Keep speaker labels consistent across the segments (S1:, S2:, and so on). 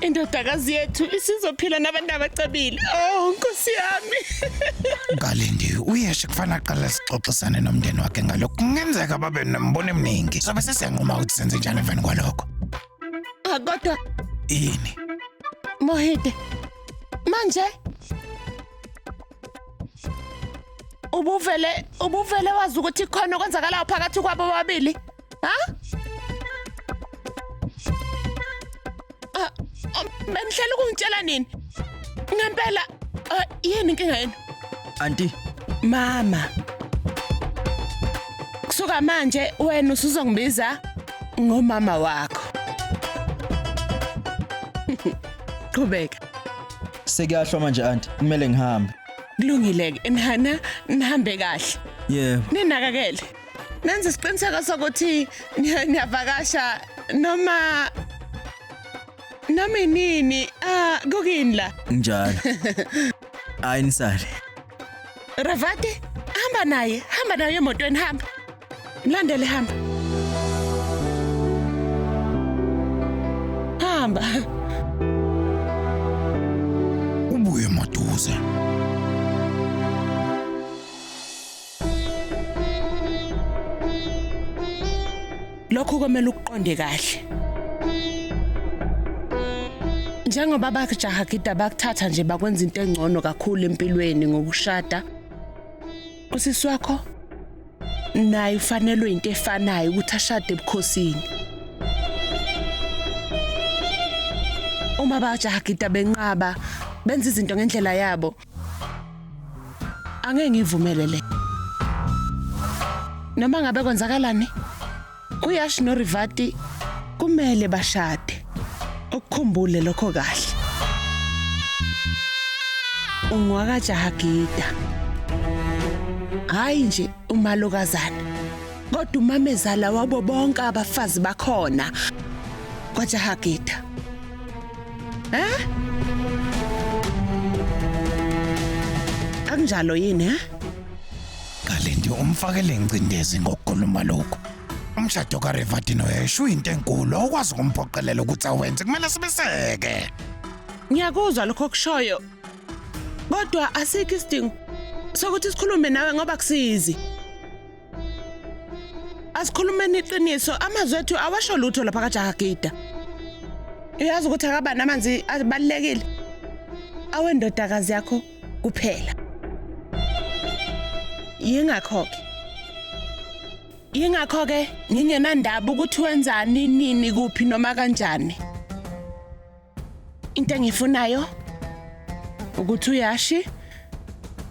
S1: indodakazi yethu isizophila nabantu abacebile. Oh Nkosi yami.
S2: Ngalindi uyeshe kufana aqala sixoxisane nomndeni wakhe ngalokho kungenzeka babe nembono eminingi sobe sesiyanquma ukuthi senze njani emveni kwalokho.
S1: Kodwa
S2: Yini?
S1: Mohide manje ubuvele wazi ukuthi khona okwenzakalayo phakathi kwabo bobabili, ha? Benihlela ukungitshela nini? Ngempela yini inkinga yenu?
S3: Auntie,
S1: Mama. Kusuka manje wena usuzongibiza ngomama wakho. Qhubeka.
S3: sekuyahlwa manje auntie, kumele ngihambe.
S1: Kulungile-ke nihana nihambe kahle.
S3: Yebo.
S1: Ninakakele. Nenze isiqiniseko sokuthi niyavakasha noma nini kukini la.
S3: Njalo. Hayi nisale.
S1: Ravati, hamba naye emotweni hamba. Mlandele hamba. Hamba.
S2: Ubuye maduze.
S1: Lokho kumele ukuqonde kahle. Njengoba bakujahagida bakuthatha nje bakwenza into engcono kakhulu empilweni ngokushada. Usisi wakho naye ufanele into efanayo ukuthi ashade ebukhosini. Uma bajahagida benqaba benza izinto ngendlela yabo. Angeke ngivumelele. Noma ngabe kwenzakalani? Uyash no Rivati kumele bashade. Ukukhumbule lokho kahle. Ungwakajahagida. Hayi nje umalokazana. Kodwa umamezala wabo bonke abafazi bakhona kwaJahagida. Akunjalo yini,
S2: Ngalindi umfakele ingcindezi ngokukhuluma lokho. Umshado kaRevati noYeshu uyinto enkulu okwazi ukumphoqelela ukuthi awenze kumele sibeseke.
S1: Ngiyakuzwa lokho kushoyo. Kodwa asikho isidingo sokuthi sikhulume nawe ngoba kusizi. Asikhulumeni iqiniso, amazwi ethu awasho lutho lapha kaJahagida. Uyazi ukuthi akaba namanzi abalekile. Awendodakazi yakho kuphela. Yingakho-ke ngingenandaba ukuthi wenzani nini kuphi noma kanjani. Into engifunayo ukuthi uYashi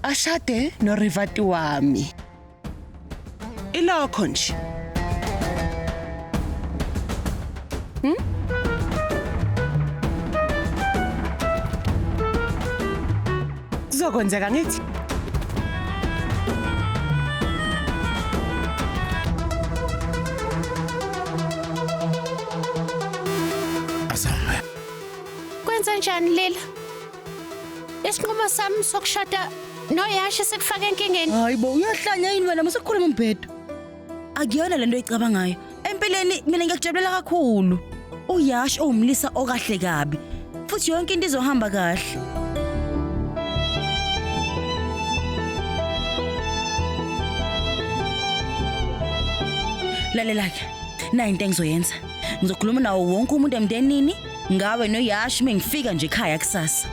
S1: ashade noRivati wami. Ilokho nje. Kuzokwenzeka ngithi
S2: Azame.
S4: Kwenza njani Lila? Isinqumo sami sokushada noYashi sekufaka enkingeni.
S5: Hayibo uyahlanya yini wena masikhuluma umbhedo? Akuyona lento oyicabangayo. Empilweni mina ngiyakujabulela kakhulu. uYashi owumlisa okahle kabi. Futhi yonke into izohamba kahle. Lalela-ke, nayo into engizoyenza. Ngizokhuluma nawo wonke umuntu emndenini, ngawe noYashi mengifika nje ekhaya kusasa.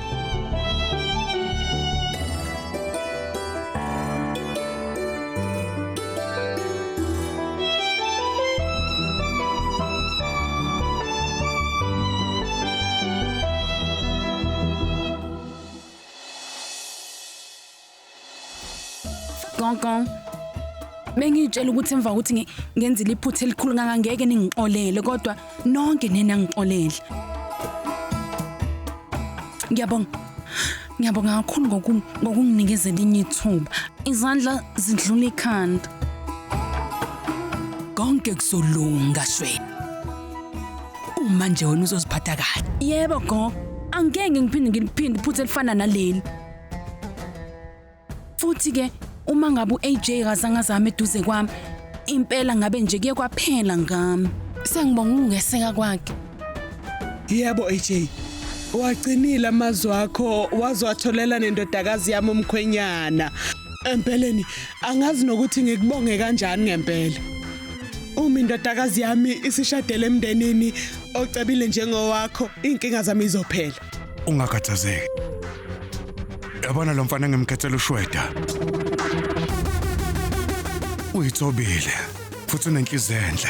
S6: Gongo. Bengitshela ukuthi emva ukuthi ngenzile iphutha elikhulu ngangeke ningixolele kodwa nonke nina ngixolele. Ngiyabonga kakhulu ngokunginikeza elinye ithuba. Izandla zidlula ikhanda. Konke kusolunga shwena. Uma nje wena uzoziphatha kahle. Yebo gogo, angeke ngiphinde iphutha elifana naleli. Futhi ke uma ngabe uAJ kazangazama eduze kwami, impela ngabe nje kuye kwaphela ngami. Sengibonga ungeseka kwakhe.
S1: Yebo AJ. Wagcinile amazwi akho wazwatholela nendodakazi yami umkhwenyana. Empeleni angazi nokuthi ngikubonge kanjani ngempela. Uma indodakazi yami isishadele emndenini ocebile njengowakho, inkinga zami izophela.
S2: Ungakhathazeki. Yabona lo mfana ngemkhethela uShweta. Uyithobile futhi unenhliziyo enhle.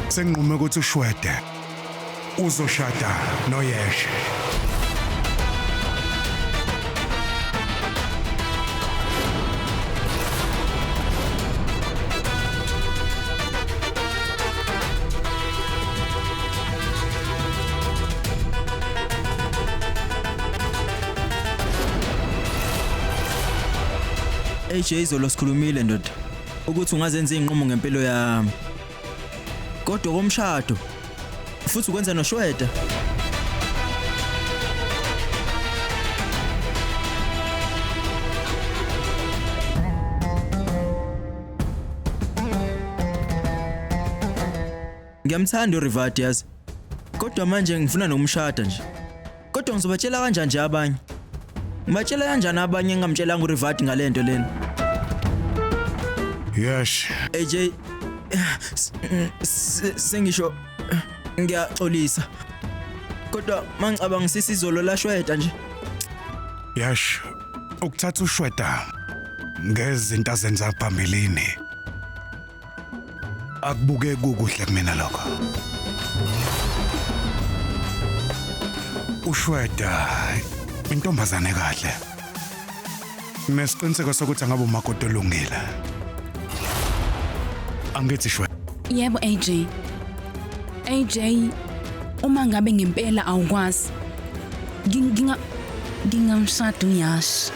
S2: Senginqume ukuthi uShweta uzoshada noYeshe.
S3: AJ izolo sikhulumile ndoda ukuthi ungazenza izinqumo ngempilo yami. Kodwa komshado futhi ukwenza noShweta. Ngiyamthanda uRivati yazi. Kodwa manje ngifuna nokumshada nje. Kodwa ngizobatshela kanjani nje abanye? Ngibatshela kanjani abanye ngingamtshelanga uRivati ngalento lena?
S2: Yes.
S3: AJ sengisho ngiyaxolisa. Kodwa mangicabangisisa izolo laShweta nje.
S2: Yes. Ukuthatha uShweta ngezinto azenza phambilini. Akubuke kukuhle kumina lokho. uShweta intombazane kahle. Nesiqiniseko sokuthi angabe umakoti olungile. Angithi Shweta.
S6: Yebo AJ. AJ uma ngabe ngempela awukwazi. Ngingamshada uYash.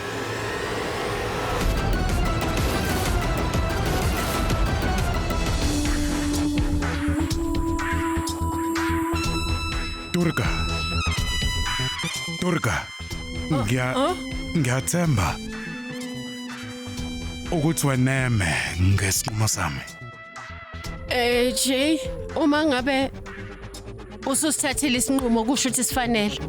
S2: Durga. Ngiyathemba ukuthi weneme ngesinqumo sami.
S4: AJ, uma ngabe ususithathile isinqumo kusho ukuthi sifanele.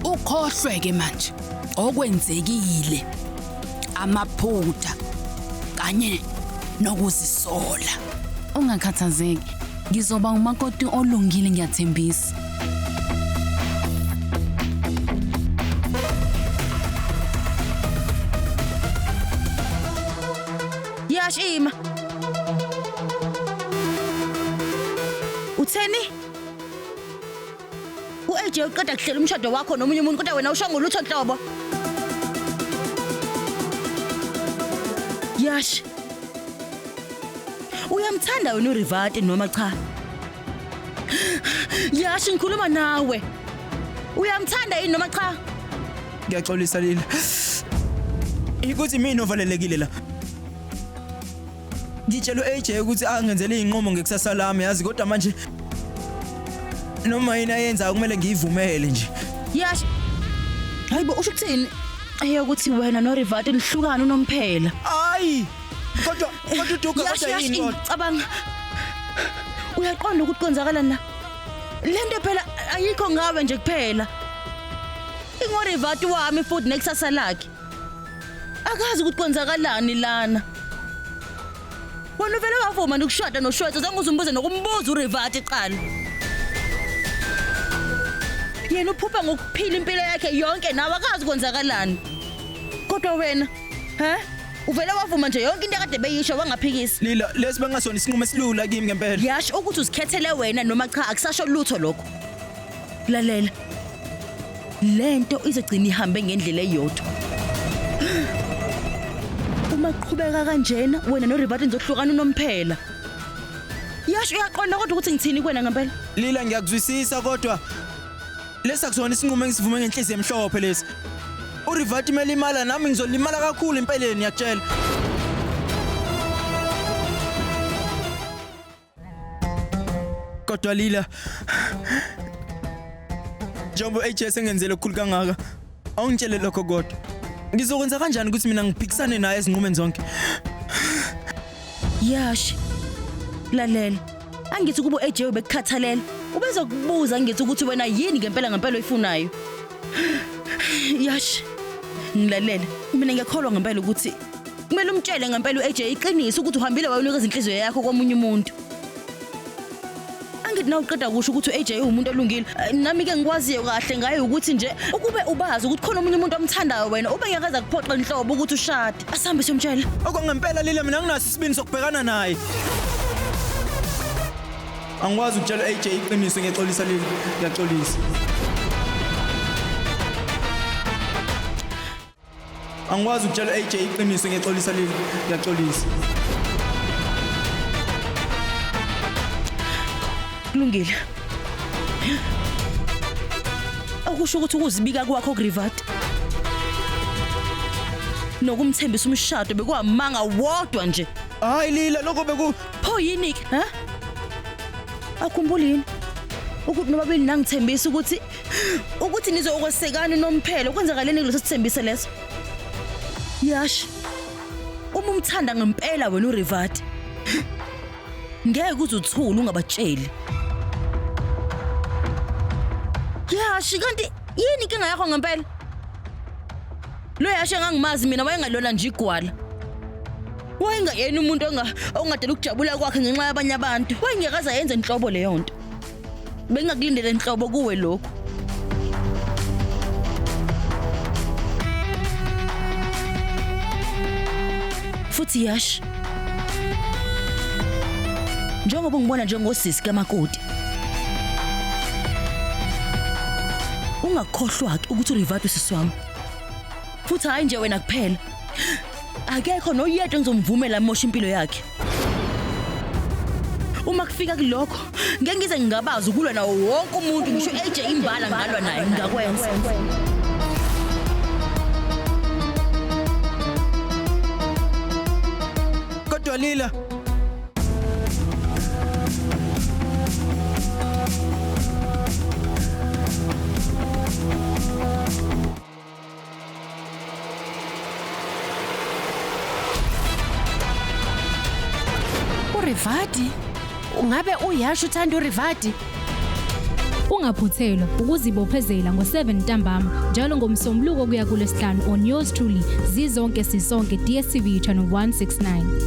S6: Ukhohlweke manje okwenzekile amaphutha kanye nokuzisola. Ungakhathazeki, ngizoba umakoti olungile ngiyathembisa.
S5: Yashima. Utheni? uAJ uqeda kuhlela umshado wakho nomunye umuntu kodwa wena ushongo lutho nhlobo. Yash. Uyamthanda wena uRivati noma cha? Yash ngikhuluma nawe. Uyamthanda yini noma cha?
S3: Ngiyaxolisa Lila. Ikuthi mina ovalelekile la. Ngitshela uAJ ukuthi angenzele izinqumo ngekusasa lami yazi kodwa manje noma yena yenza kumele ngiyivumele nje.
S5: Yash. Hayibo usho ukuthini? Ayokuthi wena noRivati nihlukana unomphela.
S3: Hayi. Kodwa uDuka kodwa yini kodwa?
S5: Cabanga. Uyaqonda ukuthi konzakalani la? Lento phela ayikho ngawe nje kuphela. IngoRivati wami futhi nekusasa lakhe. Akazi ukuthi konzakalani lana. Wena vele wavuma ukushada noShweta zanguzumbuze nokumbuza uRivati qala. Yena uphupha ngokuphila impilo yakhe yonke nawe akazi konzakalani. Kodwa wena, uvela wavuma nje yonke into akade beyisho wangaphikisi.
S3: Lila lesi bengasona isinqumo esilula kimi ngempela.
S5: Yash ukuthi uzikhethele wena noma cha akusasho lutho lokho. Lalela. Lento izogcina ihambe ngendlela eyodwa. Uma qhubeka kanjena wena noRivati nizohlukana unomphela. Yash uyaqonda kodwa ukuthi ngithini kuwena ngempela?
S3: Lila ngiyakuzwisisa kodwa lesa kusona isinqumo engisivume ngenhliziyo emhlophe lesi. uRivati melimala nami ngizolimala kakhulu empeleni ngiyakutshela. Kodwa Lila Jombo AJ sengenzele ukukhulu kangaka. Awungitshele lokho kodwa. Ngizokwenza kanjani ukuthi mina ngiphikisane naye ezinqumeni zonke?
S5: Yash. Lalela. Angithi kubo AJ ubekukhathalela. Ubezokubuza ngithi ukuthi wena yini ngempela oyifunayo. Yash. Ngilalela. Mina ngiyakholwa ngempela ukuthi kumele umtshele ngempela uAJ iqiniso ukuthi uhambile wayonika izinhliziyo yakho komunye umuntu. Angithi na uqeda kusho ukuthi uAJ umuntu olungile. Nami ke ngikwaziyo kahle ngaye ukuthi nje ukube ubazi ukuthi khona omunye umuntu omthandayo wena ube ngiyakaza kuphoqa inhlobo ukuthi ushade. Asambe somtshela.
S3: Okwangempela Lila mina nginaso isibini sokubhekana naye. Angikwazi ukutshela AJ iqiniso ngiyaxolisa Lila, ngiyaxolisa. Angikwazi ukutshela AJ iqiniso ngiyaxolisa Lila, ngiyaxolisa.
S5: Kulungile. Akusho ukuthi ukuzibika kwakho kuRivati. Nokumthembisa umshado bekuwamanga wodwa nje.
S3: Hayi Lila lokho beku
S5: Pho yini ke, ha? Akhumbulini ukuthi nobabili nangithembisa ukuthi nizokwesekana nomphelo kwenzakaleni kuleso sithembise leso. Yash. Uma umthanda ngempela wena uRivati. Ngeke uzuthula ungabatsheli. Yash kanti yini inkinga yakho ngempela? Lo Yash engangimazi mina wayengalona nje igwala. Wayengayena umuntu ongadela ukujabula kwakhe ngenxa yabanye abantu. Wayengekaza yenze inhlobo leyo nto. Bengakulindele inhlobo kuwe lokho. Futhi Yash. Njengoba ngibona njengosisi kaMakoti. Ungakhohlwa ukuthi uRivati usiswami. Futhi hayi nje wena kuphela. Akekho noyedwa engizomvumela amosha impilo yakhe. Uma kufika kulokho, ngeke ngize ngingabaza ukulwa nawo wonke umuntu ngisho AJ imbala ngalwa naye ngakwenza.
S3: kodwa Lila
S4: uRivati? Ungabe uYash uthanda uRivati?
S7: Ungaphuthelwa ukuzibophezela ngo7 ntambama njalo ngomsombuluko kuya kuLesihlanu on yours truly Zizonke Sisonke DStv channel 169.